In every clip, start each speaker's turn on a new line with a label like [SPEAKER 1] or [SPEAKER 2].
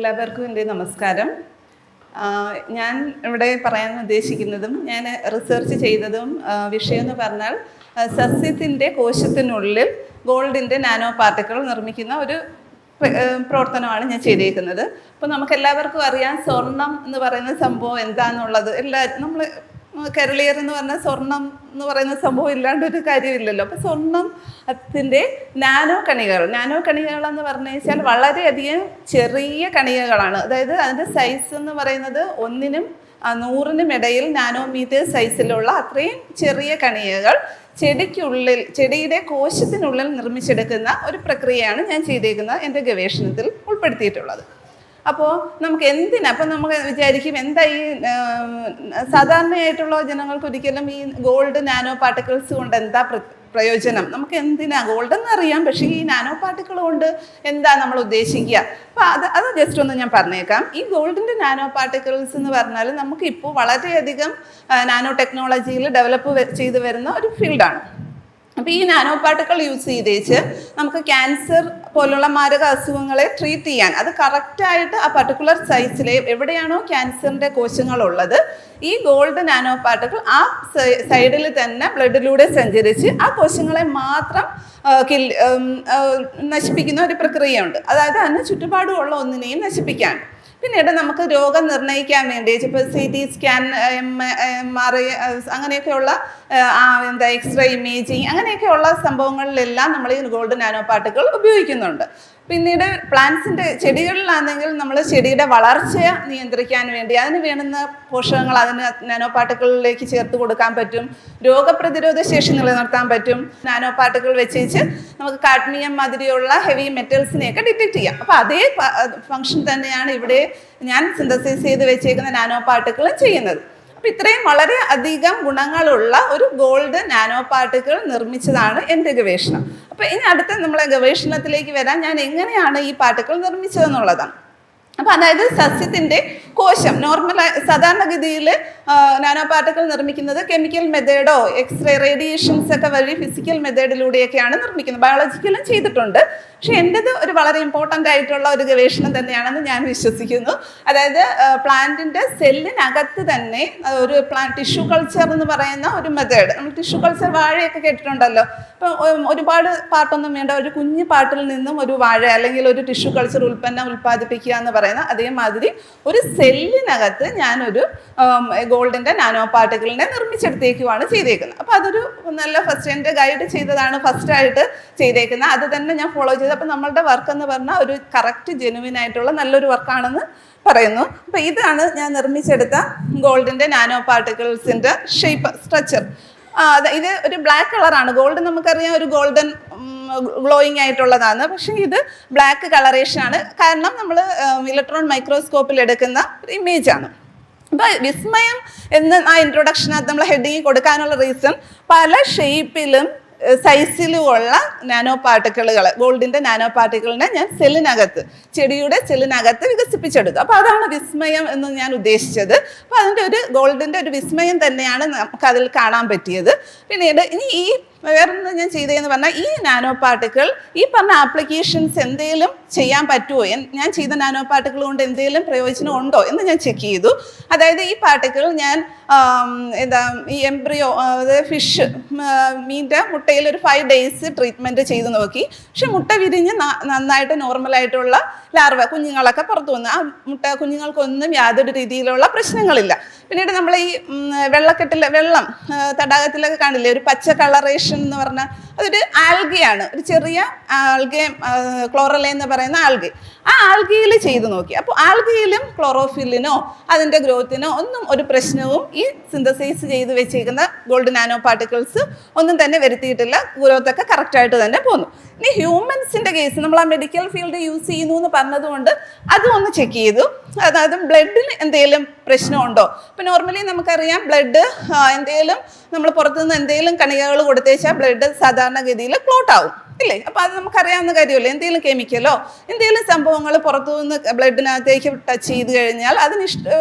[SPEAKER 1] എല്ലാവർക്കും എൻ്റെ നമസ്കാരം. ഞാൻ ഇവിടെ പറയാൻ ഉദ്ദേശിക്കുന്നതും ഞാൻ റിസർച്ച് ചെയ്തതും വിഷയം എന്ന് പറഞ്ഞാൽ സസ്യത്തിൻ്റെ കോശത്തിനുള്ളിൽ ഗോൾഡിൻ്റെ നാനോ പാർട്ടിക്കിൾ നിർമ്മിക്കുന്ന ഒരു പ്രവർത്തനമാണ് ഞാൻ ചെയ്തേക്കുന്നത്. അപ്പോൾ നമുക്കെല്ലാവർക്കും അറിയാം സ്വർണം എന്ന് പറയുന്ന സംഭവം എന്താണെന്നുള്ളത്. നമ്മൾ കേരളീയർ എന്ന് പറഞ്ഞാൽ സ്വർണം എന്ന് പറയുന്ന സംഭവം ഇല്ലാണ്ട് ഒരു കാര്യമില്ലല്ലോ. അപ്പോൾ സ്വർണത്തിൻ്റെ നാനോ കണികകൾ എന്ന് പറഞ്ഞു വെച്ചാൽ വളരെയധികം ചെറിയ കണികകളാണ്. അതായത് അതിൻ്റെ സൈസ് എന്ന് പറയുന്നത് 1-നും 100-നും ഇടയിൽ നാനോമീറ്റർ സൈസിലുള്ള അത്രയും ചെറിയ കണികകൾ ചെടിയുടെ കോശത്തിനുള്ളിൽ നിർമ്മിച്ചെടുക്കുന്ന ഒരു പ്രക്രിയയാണ് ഞാൻ ചെയ്തേക്കുന്നത്, എൻ്റെ ഗവേഷണത്തിൽ ഉൾപ്പെടുത്തിയിട്ടുള്ളത്. അപ്പോൾ നമുക്ക് അപ്പം നമുക്ക് വിചാരിക്കും എന്താ ഈ സാധാരണയായിട്ടുള്ള ജനങ്ങൾക്ക് ഒരിക്കലും ഈ ഗോൾഡ് നാനോ പാർട്ടിക്കിൾസ് കൊണ്ട് എന്താ പ്രയോജനം, നമുക്ക് എന്തിനാ ഗോൾഡെന്ന് അറിയാം, പക്ഷേ ഈ നാനോ പാർട്ടിക്കിൾ കൊണ്ട് എന്താ നമ്മൾ ഉദ്ദേശിക്കുക? അപ്പോൾ അത് ജസ്റ്റ് ഒന്ന് ഞാൻ പറഞ്ഞേക്കാം. ഈ ഗോൾഡിൻ്റെ നാനോ പാർട്ടിക്കിൾസ് എന്ന് പറഞ്ഞാൽ നമുക്കിപ്പോൾ വളരെയധികം നാനോ ടെക്നോളജിയിൽ ഡെവലപ്പ് ചെയ്തു വരുന്ന ഒരു ഫീൽഡാണ്. അപ്പോൾ ഈ നാനോ പാർട്ടിക്കിൾ യൂസ് ചെയ്തേച്ച് നമുക്ക് ക്യാൻസർ പോലുള്ള മാരക അസുഖങ്ങളെ ട്രീറ്റ് ചെയ്യാൻ, അത് കറക്റ്റായിട്ട് ആ പർട്ടിക്കുലർ സൈസിൽ എവിടെയാണോ ക്യാൻസറിൻ്റെ കോശങ്ങളുള്ളത്, ഈ ഗോൾഡ് നാനോ പാർട്ടിക്കിൾ ആ സൈഡിൽ തന്നെ ബ്ലഡിലൂടെ സഞ്ചരിച്ച് ആ കോശങ്ങളെ മാത്രം നശിപ്പിക്കുന്ന ഒരു പ്രക്രിയയുണ്ട്. അതായത് അതിന് ചുറ്റുപാടുമുള്ള ഒന്നിനെയും നശിപ്പിക്കാൻ. പിന്നീട് നമുക്ക് രോഗം നിർണ്ണയിക്കാൻ വേണ്ടി ഇപ്പോൾ CT സ്കാൻ, MRI അങ്ങനെയൊക്കെയുള്ള എക്സ്റേ ഇമേജിങ് അങ്ങനെയൊക്കെയുള്ള സംഭവങ്ങളിലെല്ലാം നമ്മൾ ഈ ഗോൾഡ് നാനോ പാർട്ടിക്കിൾ ഉപയോഗിക്കുന്നുണ്ട്. പിന്നീട് ചെടികളിലാണെങ്കിൽ നമ്മൾ ചെടിയുടെ വളർച്ചയെ നിയന്ത്രിക്കാൻ വേണ്ടി അതിന് വേണ്ടുന്ന പോഷകങ്ങൾ അതിന് നാനോ പാർട്ടിക്കിളിലേക്ക് ചേർത്ത് കൊടുക്കാൻ പറ്റും. രോഗപ്രതിരോധ ശേഷി നിലനിർത്താൻ പറ്റും. നാനോ പാർട്ടിക്കിൾ വെച്ച് നമുക്ക് കാഡ്മിയം മാതിരിയുള്ള ഹെവി മെറ്റൽസിനെയൊക്കെ ഡിറ്റക്ട് ചെയ്യാം. അപ്പോൾ അതേ ഫംഗ്ഷൻ തന്നെയാണ് ഇവിടെ ഞാൻ സിന്തസൈസ് ചെയ്ത് വെച്ചേക്കുന്ന നാനോ പാർട്ടിക്കിൾ ചെയ്യുന്നത്. അപ്പോൾ ഇത്രയും വളരെ അധികം ഗുണങ്ങളുള്ള ഒരു ഗോൾഡ് നാനോ പാർട്ടിക്കിൾ നിർമ്മിച്ചതാണ് എൻ്റെ ഗവേഷണം. അപ്പോൾ ഇനി അടുത്ത നമ്മളെ ഗവേഷണത്തിലേക്ക് വരാൻ ഞാൻ എങ്ങനെയാണ് ഈ പാർട്ടിക്കിൾ നിർമ്മിച്ചതെന്നുള്ളതാണ്. അപ്പോൾ അതായത് സസ്യത്തിൻ്റെ കോശം സാധാരണഗതിയിൽ നാനോ പാർട്ടിക്കിൾ നിർമ്മിക്കുന്നത് കെമിക്കൽ മെത്തേഡോ എക്സ്റേ റേഡിയേഷൻസ് ഒക്കെ വഴി ഫിസിക്കൽ മെത്തേഡിലൂടെയൊക്കെയാണ് നിർമ്മിക്കുന്നത്. ബയോളജിക്കലും ചെയ്തിട്ടുണ്ട്, പക്ഷേ എൻ്റെത് ഒരു വളരെ ഇമ്പോർട്ടൻ്റ് ആയിട്ടുള്ള ഒരു ഗവേഷണം തന്നെയാണെന്ന് ഞാൻ വിശ്വസിക്കുന്നു. അതായത് പ്ലാന്റിൻ്റെ സെല്ലിനകത്ത് തന്നെ ഒരു ടിഷ്യൂ കൾച്ചർ എന്ന് പറയുന്ന ഒരു മെത്തേഡ്. നമ്മൾ ടിഷ്യൂ കൾച്ചർ വാഴയൊക്കെ കേട്ടിട്ടുണ്ടല്ലോ. അപ്പോൾ ഒരുപാട് പാട്ടൊന്നും വേണ്ട, ഒരു കുഞ്ഞു പാട്ടിൽ നിന്നും ഒരു വാഴ അല്ലെങ്കിൽ ഒരു ടിഷ്യൂ കൾച്ചർ ഉൽപ്പന്നം ഉൽപ്പാദിപ്പിക്കുക എന്ന് പറയുന്ന അതേമാതിരി ഒരു സെല്ലിനകത്ത് ഞാനൊരു ഗോൾഡിൻ്റെ നാനോ പാർട്ടിക്കിളിനെ നിർമ്മിച്ചെടുത്തേക്കുവാണ് ചെയ്തേക്കുന്നത്. അപ്പോൾ അതൊരു നല്ല എൻ്റെ ഗൈഡ് ചെയ്തതാണ് ഫസ്റ്റായിട്ട് ചെയ്തേക്കുന്നത്. അത് തന്നെ ഞാൻ ഫോളോ ചെയ്ത്. അപ്പോൾ നമ്മളുടെ വർക്ക് എന്ന് പറഞ്ഞാൽ ഒരു കറക്റ്റ് ജെനുവിൻ ആയിട്ടുള്ള നല്ലൊരു വർക്കാണെന്ന് പറയുന്നു. അപ്പോൾ ഇതാണ് ഞാൻ നിർമ്മിച്ചെടുത്ത ഗോൾഡിൻ്റെ നാനോ പാർട്ടിക്കിൾസിൻ്റെ ഷേപ്പ് സ്ട്രക്ചർ. ഇത് ഒരു ബ്ലാക്ക് കളറാണ്. ഗോൾഡ് നമുക്കറിയാം ഒരു ഗോൾഡൻ ഗ്ലോയിങ് ആയിട്ടുള്ളതാണ്, പക്ഷേ ഇത് ബ്ലാക്ക് കളറേഷനാണ്. കാരണം നമ്മൾ ഇലക്ട്രോൺ മൈക്രോസ്കോപ്പിൽ എടുക്കുന്ന ഒരു ഇമേജാണ്. അപ്പോൾ വിസ്മയം എന്ന് ആ ഇൻട്രൊഡക്ഷനകത്ത് നമ്മൾ ഹെഡിങ് കൊടുക്കാനുള്ള റീസൺ പല ഷേപ്പിലും സൈസിലുമുള്ള നാനോ പാർട്ടിക്കിളുകൾ, ഗോൾഡിൻ്റെ നാനോ പാർട്ടിക്കിളിനെ ഞാൻ ചെടിയുടെ സെല്ലിനകത്ത് വികസിപ്പിച്ചെടുത്തു. അപ്പോൾ അതാണ് വിസ്മയം എന്ന് ഞാൻ ഉദ്ദേശിച്ചത്. അപ്പോൾ അതിൻ്റെ ഗോൾഡിൻ്റെ ഒരു വിസ്മയം തന്നെയാണ് നമുക്കതിൽ കാണാൻ പറ്റിയത്. പിന്നീട് ഇനി ഈ വേറൊന്ന് ഞാൻ ചെയ്തതെന്ന് പറഞ്ഞാൽ ഈ നാനോ പാർട്ടിക്കിൾ ഈ പറഞ്ഞ ആപ്ലിക്കേഷൻസ് എന്തെങ്കിലും ചെയ്യാൻ പറ്റുമോ, ഞാൻ ചെയ്ത നാനോ പാർട്ടിക്കിൾ കൊണ്ട് എന്തെങ്കിലും പ്രയോജനം ഉണ്ടോ എന്ന് ഞാൻ ചെക്ക് ചെയ്തു. അതായത് ഈ പാർട്ടിക്കിൾ ഞാൻ ഈ എംബ്രിയോ അതായത് ഫിഷ് മീൻ്റെ മുട്ടയിൽ ഒരു 5 days ട്രീറ്റ്മെൻറ്റ് ചെയ്ത് നോക്കി. പക്ഷെ മുട്ട വിരിഞ്ഞ് നന്നായിട്ട് നോർമലായിട്ടുള്ള ലാർവ കുഞ്ഞുങ്ങളൊക്കെ പുറത്തു വന്നു. ആ കുഞ്ഞുങ്ങൾക്കൊന്നും യാതൊരു രീതിയിലുള്ള പ്രശ്നങ്ങളില്ല. പിന്നീട് നമ്മൾ ഈ വെള്ളം തടാകത്തിലൊക്കെ കാണില്ലേ, ഒരു പച്ച കളറേഷൻ എന്ന് പറഞ്ഞാൽ അതൊരു ആൽഗയാണ്, ഒരു ചെറിയ ആൽഗെ, ക്ലോറല എന്ന് പറയുന്ന ആൽഗെ. ആ ആൽഗയിൽ ചെയ്തു നോക്കി. അപ്പോൾ ആൽഗയിലും ക്ലോറോഫില്ലിനോ അതിൻ്റെ ഗ്രോത്തിനോ ഒന്നും ഒരു പ്രശ്നവും ഈ സിന്തസൈസ് ചെയ്ത് വെച്ചേക്കുന്ന ഗോൾഡ് നാനോ പാർട്ടിക്കിൾസ് ഒന്നും തന്നെ വരുത്തിയിട്ടില്ല. ഗ്രോത്തൊക്കെ കറക്റ്റായിട്ട് തന്നെ പോന്നു. ഇനി ഹ്യൂമൻസിൻ്റെ കേസ് നമ്മൾ ആ മെഡിക്കൽ ഫീൽഡ് യൂസ് ചെയ്യുന്നു എന്ന് പറഞ്ഞതുകൊണ്ട് അതും ഒന്ന് ചെക്ക് ചെയ്തു. അതായത് ബ്ലഡിന് എന്തെങ്കിലും പ്രശ്നമുണ്ടോ. ഇപ്പോൾ നോർമലി നമുക്കറിയാം ബ്ലഡ് എന്തെങ്കിലും നമ്മൾ പുറത്തുനിന്ന് എന്തെങ്കിലും കണികകൾ കൊടുത്തേച്ചാൽ ബ്ലഡ് സാധാരണഗതിയിൽ ക്ലോട്ട് ആവും ഇല്ലേ. അപ്പോൾ അത് നമുക്കറിയാവുന്ന കാര്യമല്ലേ. എന്തെങ്കിലും കെമിക്കലോ എന്തെങ്കിലും സംഭവങ്ങൾ പുറത്തുനിന്ന് ബ്ലഡിനകത്തേക്ക് ടച്ച് ചെയ്ത് കഴിഞ്ഞാൽ അതിന്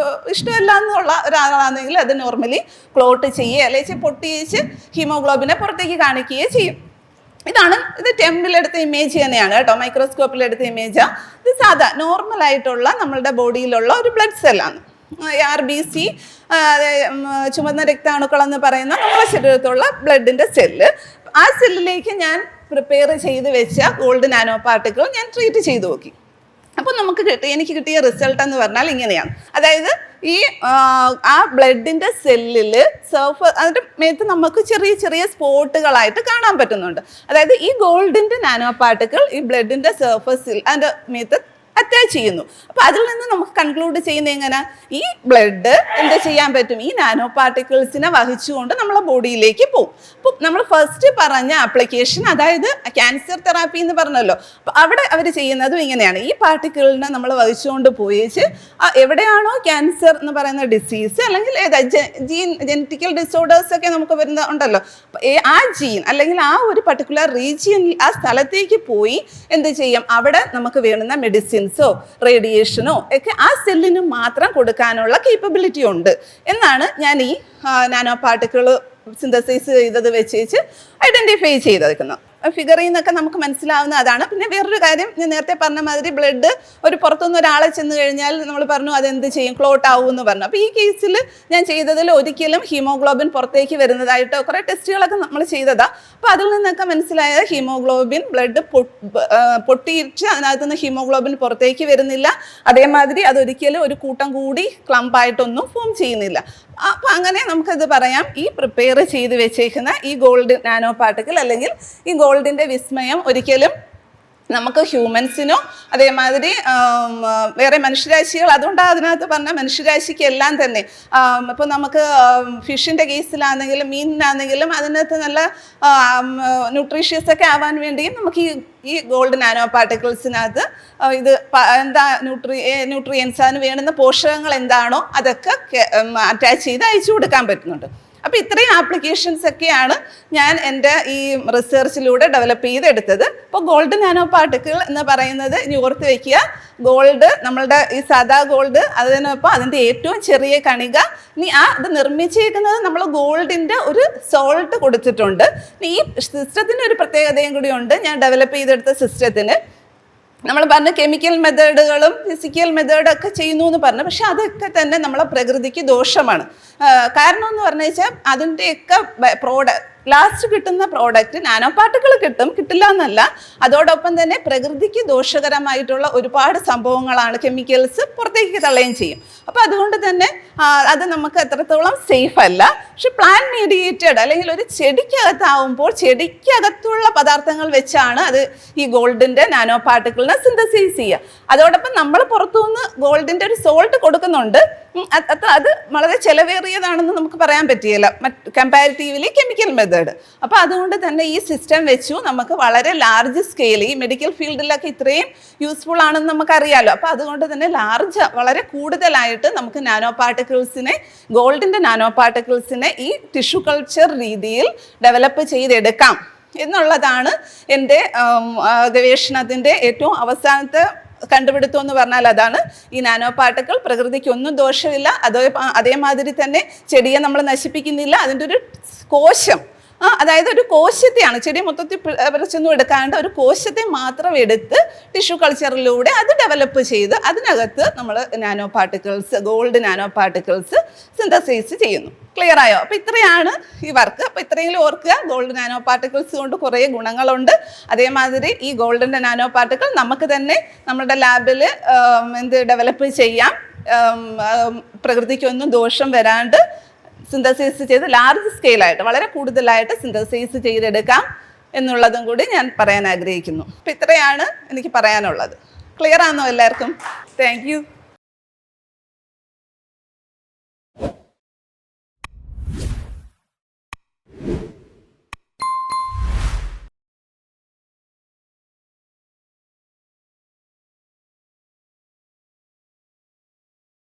[SPEAKER 1] ഇഷ്ടമല്ല എന്നുള്ള ഒരാളാണെങ്കിൽ അത് നോർമലി ക്ലോട്ട് ചെയ്യുക അല്ലെങ്കിൽ പൊട്ടിയേച്ച് ഹീമോഗ്ലോബിനെ പുറത്തേക്ക് കാണിക്കുകയോ ചെയ്യും. ഇത് ടെമ്പിലെടുത്ത ഇമേജ് തന്നെയാണ് കേട്ടോ, മൈക്രോസ്കോപ്പിലെടുത്ത ഇമേജാണ്. ഇത് സാധാ നോർമലായിട്ടുള്ള നമ്മളുടെ ബോഡിയിലുള്ള ഒരു ബ്ലഡ് സെല്ലാണ്. RBC, ചുമന്ന രക്താണുക്കൾ എന്ന് പറയുന്ന നമ്മുടെ ശരീരത്തുള്ള ബ്ലഡിൻ്റെ സെല്ല്. ആ സെല്ലിലേക്ക് ഞാൻ പ്രിപ്പയർ ചെയ്ത് വെച്ച ഗോൾഡ് നാനോ പാർട്ടിക്കിൾ ഞാൻ ട്രീറ്റ് ചെയ്ത് നോക്കി. അപ്പോൾ എനിക്ക് കിട്ടിയ റിസൾട്ട് എന്ന് പറഞ്ഞാൽ ഇങ്ങനെയാണ്. അതായത് ഈ ആ ബ്ലഡിൻ്റെ സെല്ലിൽ അതിൻ്റെ മേത്ത് നമുക്ക് ചെറിയ ചെറിയ സ്പോട്ടുകളായിട്ട് കാണാൻ പറ്റുന്നുണ്ട്. അതായത് ഈ ഗോൾഡിൻ്റെ നാനോ പാർട്ടിക്കിൾ ഈ ബ്ലഡിൻ്റെ സർഫസിൽ അതിൻ്റെ മേത്ത് അറ്റാച്ച് ചെയ്യുന്നു. അപ്പോൾ അതിൽ നിന്ന് നമുക്ക് കൺക്ലൂഡ് ചെയ്യുന്നത് എങ്ങനെ, ഈ ബ്ലഡ് എന്ത് ചെയ്യാൻ പറ്റും, ഈ നാനോ പാർട്ടിക്കിൾസിനെ വഹിച്ചുകൊണ്ട് നമ്മളെ ബോഡിയിലേക്ക് പോകും. അപ്പോൾ നമ്മൾ ഫസ്റ്റ് പറഞ്ഞ ആപ്ലിക്കേഷൻ, അതായത് ക്യാൻസർ തെറാപ്പി എന്ന് പറഞ്ഞല്ലോ, അപ്പോൾ അവിടെ അവർ ചെയ്യുന്നതും ഇങ്ങനെയാണ്. ഈ പാർട്ടിക്കിളിനെ നമ്മൾ വഹിച്ചുകൊണ്ട് പോയേച്ച് എവിടെയാണോ ക്യാൻസർ എന്ന് പറയുന്ന ഡിസീസ് അല്ലെങ്കിൽ ജനറ്റിക്കൽ ഡിസോർഡേഴ്സ് ഒക്കെ നമുക്ക് വരുന്ന ഉണ്ടല്ലോ, ആ ജീൻ അല്ലെങ്കിൽ ആ ഒരു പർട്ടിക്കുലർ റീജിയനിൽ ആ സ്ഥലത്തേക്ക് പോയി എന്ത് ചെയ്യും, അവിടെ നമുക്ക് വേണ്ടുന്ന മെഡിസിൻ റേഡിയേഷനോ ഒക്കെ ആ സെല്ലിന് മാത്രം കൊടുക്കാനുള്ള കേപ്പബിലിറ്റി ഉണ്ട് എന്നാണ് ഞാൻ ഈ നാനോ പാർട്ടിക്കിൾ സിന്തസൈസ് ചെയ്തത് വെച്ച് ഐഡൻറ്റിഫൈ ചെയ്തേക്കുന്നത്. ഫിഗറിൽ നിന്നൊക്കെ നമുക്ക് മനസ്സിലാവുന്ന അതാണ്. പിന്നെ വേറൊരു കാര്യം, ഞാൻ നേരത്തെ പറഞ്ഞ മാതിരി ബ്ലഡ് ഒരു പുറത്തുനിന്ന് ഒരാളെ ചെന്ന് കഴിഞ്ഞാൽ നമ്മൾ പറഞ്ഞു അതെന്ത് ചെയ്യും, ക്ലോട്ട് ആവും എന്ന് പറഞ്ഞു. അപ്പോൾ ഈ കേസിൽ ഞാൻ ചെയ്തതിൽ ഒരിക്കലും ഹീമോഗ്ലോബിൻ പുറത്തേക്ക് വരുന്നതായിട്ട് കുറേ ടെസ്റ്റുകളൊക്കെ നമ്മൾ ചെയ്തതാണ്. അപ്പോൾ അതിൽ നിന്നൊക്കെ മനസ്സിലായത് ഹീമോഗ്ലോബിൻ ബ്ലഡ് പൊട്ടിയിട്ട് അതിനകത്തുനിന്ന് ഹീമോഗ്ലോബിൻ പുറത്തേക്ക് വരുന്നില്ല. അതേമാതിരി അതൊരിക്കലും ഒരു കൂട്ടം കൂടി ക്ലംപായിട്ടൊന്നും ഫോം ചെയ്യുന്നില്ല. അപ്പോൾ അങ്ങനെ നമുക്കത് പറയാം, ഈ പ്രിപ്പയർ ചെയ്ത് വെച്ചേക്കുന്ന ഈ ഗോൾഡ് നാനോ പാർട്ടിക്കിൾ അല്ലെങ്കിൽ ഈ ഗോൾഡിൻ്റെ വിസ്മയം ഒരിക്കലും നമുക്ക് ഹ്യൂമൻസിനോ അതേമാതിരി വേറെ മനുഷ്യരാശികൾ, അതുകൊണ്ടാണ് അതിനകത്ത് പറഞ്ഞ മനുഷ്യരാശിക്ക് എല്ലാം തന്നെ. ഇപ്പോൾ നമുക്ക് ഫിഷിൻ്റെ കേസിലാണെങ്കിലും മീനിനാണെങ്കിലും അതിനകത്ത് നല്ല ന്യൂട്രീഷ്യസ് ഒക്കെ ആവാൻ വേണ്ടിയും നമുക്ക് ഈ ഗോൾഡ് നാനോ പാർട്ടിക്കിൾസിനകത്ത് ഇത് ന്യൂട്രിയൻസ് അതിന് വേണ്ടുന്ന പോഷകങ്ങൾ എന്താണോ അതൊക്കെ അറ്റാച്ച് ചെയ്ത് അയച്ചു കൊടുക്കാൻ പറ്റുന്നുണ്ട്. അപ്പോൾ ഇത്രയും ആപ്ലിക്കേഷൻസ് ഒക്കെയാണ് ഞാൻ എൻ്റെ ഈ റിസർച്ചിലൂടെ ഡെവലപ്പ് ചെയ്തെടുത്തത്. അപ്പോൾ ഗോൾഡ് നാനോ പാർട്ടിക്കിൾ എന്ന് പറയുന്നത് ഇനി ഓർത്ത് വയ്ക്കുക, ഗോൾഡ് നമ്മളുടെ ഈ സാധാ ഗോൾഡ് അതിനൊപ്പം അതിൻ്റെ ഏറ്റവും ചെറിയ കണിക. ഇനി ഇത് നിർമ്മിച്ചേക്കുന്നത് നമ്മൾ ഗോൾഡിൻ്റെ ഒരു സോൾട്ട് കൊടുത്തിട്ടുണ്ട്. ഈ സിസ്റ്റത്തിന് ഒരു പ്രത്യേകതയും കൂടിയുണ്ട്. ഞാൻ ഡെവലപ്പ് ചെയ്തെടുത്ത സിസ്റ്റത്തിന് നമ്മൾ പറഞ്ഞ കെമിക്കൽ മെത്തേഡുകളും ഫിസിക്കൽ മെത്തേഡൊക്കെ ചെയ്യുന്നു എന്ന് പറഞ്ഞു, പക്ഷെ അതൊക്കെ തന്നെ നമ്മളെ പ്രകൃതിക്ക് ദോഷമാണ്. കാരണം എന്ന് പറഞ്ഞു വെച്ചാൽ അതിൻ്റെയൊക്കെ ലാസ്റ്റ് കിട്ടുന്ന പ്രോഡക്റ്റ് നാനോ പാർട്ടിക്കിൾ കിട്ടില്ല എന്നല്ല, അതോടൊപ്പം തന്നെ പ്രകൃതിക്ക് ദോഷകരമായിട്ടുള്ള ഒരുപാട് സംഭവങ്ങളാണ് കെമിക്കൽസ് പുറത്തേക്ക് തള്ളുകയും ചെയ്യും. അപ്പോൾ അതുകൊണ്ട് തന്നെ അത് നമുക്ക് എത്രത്തോളം സേഫ് അല്ല. പക്ഷെ പ്ലാൻ മീഡിയേറ്റഡ് അല്ലെങ്കിൽ ഒരു ചെടിക്കകത്താവുമ്പോൾ ചെടിക്കകത്തുള്ള പദാർത്ഥങ്ങൾ വെച്ചാണ് അത് ഈ ഗോൾഡിൻ്റെ നാനോ പാർട്ടിക്കിളിനെ സിന്തസൈസ് ചെയ്യുക. അതോടൊപ്പം നമ്മൾ പുറത്തുനിന്ന് ഗോൾഡിൻ്റെ ഒരു സോൾട്ട് കൊടുക്കുന്നുണ്ട്, അത് വളരെ ചിലവേറിയതാണെന്ന് നമുക്ക് പറയാൻ പറ്റിയില്ല കമ്പാരിറ്റീവ്ലി കെമിക്കൽ മെത്തേഡ്. അപ്പോൾ അതുകൊണ്ട് തന്നെ ഈ സിസ്റ്റം വെച്ചു നമുക്ക് വളരെ ലാർജ് സ്കെയിൽ, ഈ മെഡിക്കൽ ഫീൽഡിലൊക്കെ ഇത്രയും യൂസ്ഫുൾ ആണെന്ന് നമുക്കറിയാമല്ലോ. അപ്പോൾ അതുകൊണ്ട് തന്നെ വളരെ കൂടുതലായിട്ട് നമുക്ക് നാനോ പാർട്ടിക്കിൾസിനെ, ഗോൾഡിൻ്റെ നാനോ പാർട്ടിക്കിൾസിനെ ഈ ടിഷ്യൂ കൾച്ചർ രീതിയിൽ ഡെവലപ്പ് ചെയ്തെടുക്കാം എന്നുള്ളതാണ് എൻ്റെ ഗവേഷണത്തിൻ്റെ ഏറ്റവും അവസാനത്തെ കണ്ടുപിടുത്തം എന്ന് പറഞ്ഞാൽ അതാണ്. ഈ നാനോ പാർട്ടിക്കിൾ പ്രകൃതിക്ക് ഒന്നും ദോഷമില്ല, അതേമാതിരി തന്നെ ചെടിയെ നമ്മൾ നശിപ്പിക്കുന്നില്ല. അതിൻ്റെ ഒരു കോശം, അതായത് ഒരു കോശത്തെയാണ്, ചെടി മൊത്തത്തിൽ പറിച്ചൊന്നും എടുക്കാണ്ട് ഒരു കോശത്തെ മാത്രം എടുത്ത് ടിഷ്യൂ കൾച്ചറിലൂടെ അത് ഡെവലപ്പ് ചെയ്ത് അതിനകത്ത് നമ്മൾ nano particles, gold nano particles synthesise ചെയ്യുന്നു. ക്ലിയർ ആയോ? അപ്പോൾ ഇത്രയാണ് ഈ വർക്ക്. അപ്പോൾ ഇത്രയെങ്കിലും ഓർക്കുക, ഗോൾഡ് നാനോ പാർട്ടിക്കിൾസ് കൊണ്ട് കുറേ ഗുണങ്ങളുണ്ട്. അതേമാതിരി ഈ ഗോൾഡിൻ്റെ നാനോ പാർട്ടിക്കിൾ നമുക്ക് തന്നെ നമ്മുടെ ലാബിൽ ഡെവലപ്പ് ചെയ്യാം, പ്രകൃതിക്കൊന്നും ദോഷം വരാണ്ട് സിന്തസൈസ് ചെയ്ത് ലാർജ് സ്കെയിലായിട്ട് വളരെ കൂടുതലായിട്ട് സിന്തസൈസ് ചെയ്തെടുക്കാം എന്നുള്ളതും കൂടി ഞാൻ പറയാൻ ആഗ്രഹിക്കുന്നു. അപ്പോൾ ഇത്രയാണ് എനിക്ക് പറയാനുള്ളത്. ക്ലിയർ ആണോ എല്ലാവർക്കും? Thank you.